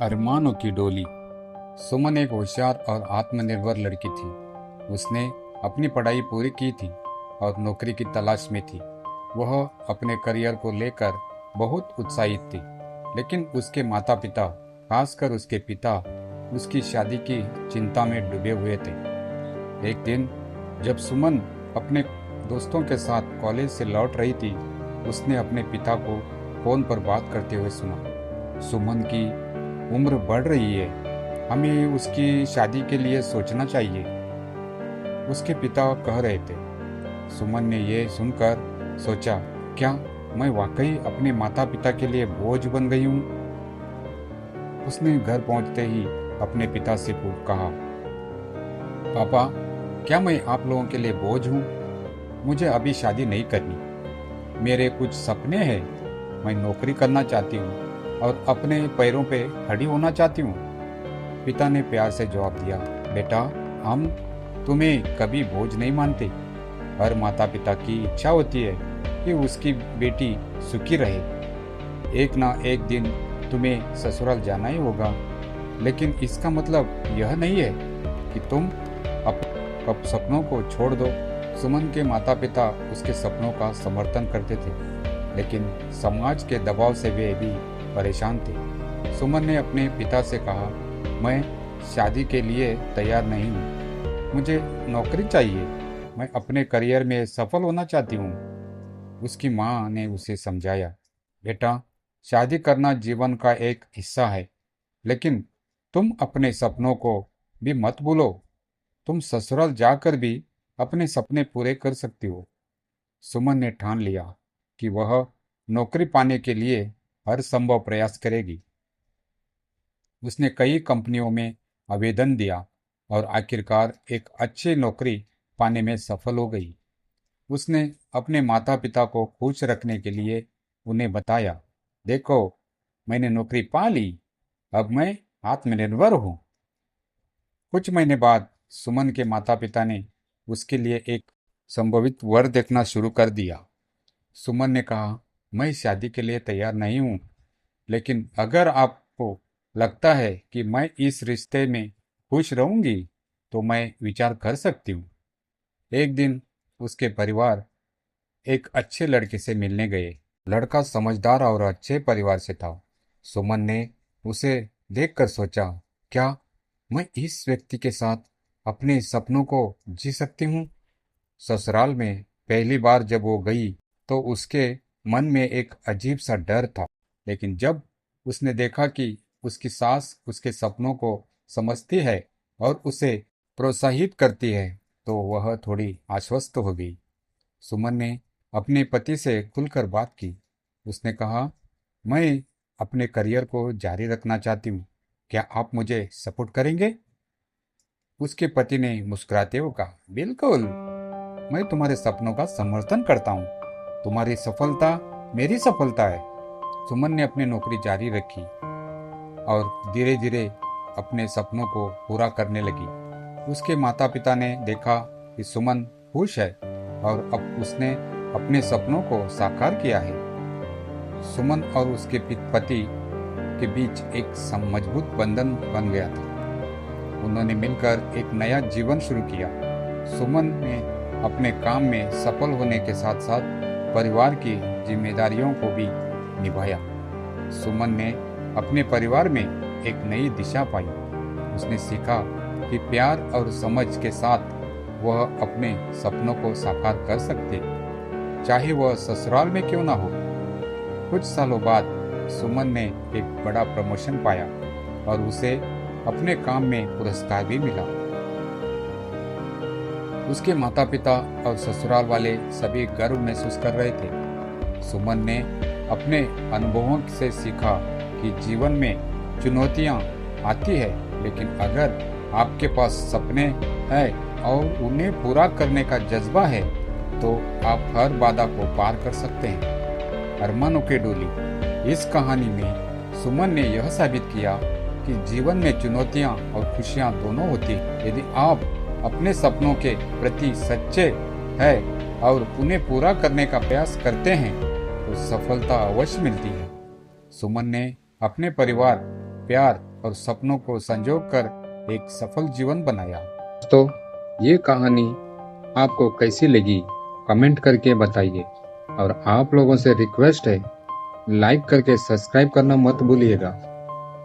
अरमानों की डोली। सुमन एक होशियार और आत्मनिर्भर लड़की थी। उसने अपनी पढ़ाई पूरी की थी और नौकरी की तलाश में थी। वह अपने करियर को लेकर बहुत उत्साहित थी, लेकिन उसके माता पिता, खासकर उसके पिता, उसकी शादी की चिंता में डूबे हुए थे। एक दिन जब सुमन अपने दोस्तों के साथ कॉलेज से लौट रही थी, उसने अपने पिता को फोन पर बात करते हुए सुना। सुमन की उम्र बढ़ रही है, हमें उसकी शादी के लिए सोचना चाहिए, उसके पिता कह रहे थे। सुमन ने यह सुनकर सोचा, क्या मैं वाकई अपने माता पिता के लिए बोझ बन गई हूँ? उसने घर पहुंचते ही अपने पिता से कहा, पापा, क्या मैं आप लोगों के लिए बोझ हूँ? मुझे अभी शादी नहीं करनी। मेरे कुछ सपने हैं। मैं नौकरी करना चाहती हूँ और अपने पैरों पे खड़ी होना चाहती हूँ। पिता ने प्यार से जवाब दिया, बेटा, हम तुम्हें कभी बोझ नहीं मानते। हर माता पिता की इच्छा होती है कि उसकी बेटी सुखी रहे। एक ना एक दिन तुम्हें ससुराल जाना ही होगा, लेकिन इसका मतलब यह नहीं है कि तुम अब सपनों को छोड़ दो। सुमन के माता पिता उसके सपनों का समर्थन करते थे, लेकिन समाज के दबाव से वे भी परेशान थे। सुमन ने अपने पिता से कहा, मैं शादी के लिए तैयार नहीं हूँ। मुझे नौकरी चाहिए। मैं अपने करियर में सफल होना चाहती हूँ। उसकी माँ ने उसे समझाया, बेटा, शादी करना जीवन का एक हिस्सा है, लेकिन तुम अपने सपनों को भी मत भूलो। तुम ससुराल जाकर भी अपने सपने पूरे कर सकती हो। सुमन ने ठान लिया कि वह नौकरी पाने के लिए हर संभव प्रयास करेगी। उसने कई कंपनियों में आवेदन दिया और आखिरकार एक अच्छी नौकरी पाने में सफल हो गई। उसने अपने माता पिता को खुश रखने के लिए उन्हें बताया, देखो, मैंने नौकरी पा ली, अब मैं आत्मनिर्भर हूँ। कुछ महीने बाद सुमन के माता पिता ने उसके लिए एक संभवित वर देखना शुरू कर दिया। सुमन ने कहा, मैं शादी के लिए तैयार नहीं हूँ, लेकिन अगर आपको लगता है कि मैं इस रिश्ते में खुश रहूंगी, तो मैं विचार कर सकती हूँ। एक दिन उसके परिवार एक अच्छे लड़के से मिलने गए। लड़का समझदार और अच्छे परिवार से था। सुमन ने उसे देखकर सोचा, क्या मैं इस व्यक्ति के साथ अपने सपनों को जी सकती हूँ? ससुराल में पहली बार जब वो गई, तो उसके मन में एक अजीब सा डर था, लेकिन जब उसने देखा कि उसकी सास उसके सपनों को समझती है और उसे प्रोत्साहित करती है, तो वह थोड़ी आश्वस्त हो गई। सुमन ने अपने पति से खुलकर बात की। उसने कहा, मैं अपने करियर को जारी रखना चाहती हूँ, क्या आप मुझे सपोर्ट करेंगे? उसके पति ने मुस्कुराते हुए कहा, बिल्कुल, मैं तुम्हारे सपनों का समर्थन करता हूँ। तुम्हारी सफलता मेरी सफलता है। सुमन ने अपनी नौकरी जारी रखी और धीरे धीरे अपने सपनों को पूरा करने लगी। उसके माता पिता ने देखा कि सुमन खुश है और अब उसने अपने सपनों को साकार किया है। सुमन और उसके पति के बीच एक मजबूत बंधन बन गया था। उन्होंने मिलकर एक नया जीवन शुरू किया। सुमन ने अपने काम में सफल होने के साथ साथ परिवार की जिम्मेदारियों को भी निभाया। सुमन ने अपने परिवार में एक नई दिशा पाई। उसने सीखा कि प्यार और समझ के साथ वह अपने सपनों को साकार कर सकते, चाहे वह ससुराल में क्यों ना हो। कुछ सालों बाद सुमन ने एक बड़ा प्रमोशन पाया और उसे अपने काम में पुरस्कार भी मिला। उसके माता पिता और ससुराल वाले सभी गर्व महसूस कर रहे थे। सुमन ने अपने अनुभवों से सीखा कि जीवन में चुनौतियां आती है, लेकिन अगर आपके पास सपने हैं और उन्हें पूरा करने का जज्बा है, तो आप हर बाधा को पार कर सकते हैं। अरमानों की डोली। इस कहानी में सुमन ने यह साबित किया कि जीवन में चुनौतियां और खुशियां दोनों होती हैं। यदि आप अपने सपनों के प्रति सच्चे हैं और उन्हें पूरा करने का प्रयास करते हैं, तो सफलता अवश्य मिलती है। सुमन ने अपने परिवार, प्यार और सपनों को संजो कर एक सफल जीवन बनाया। तो ये कहानी आपको कैसी लगी कमेंट करके बताइए, और आप लोगों से रिक्वेस्ट है लाइक करके सब्सक्राइब करना मत भूलिएगा।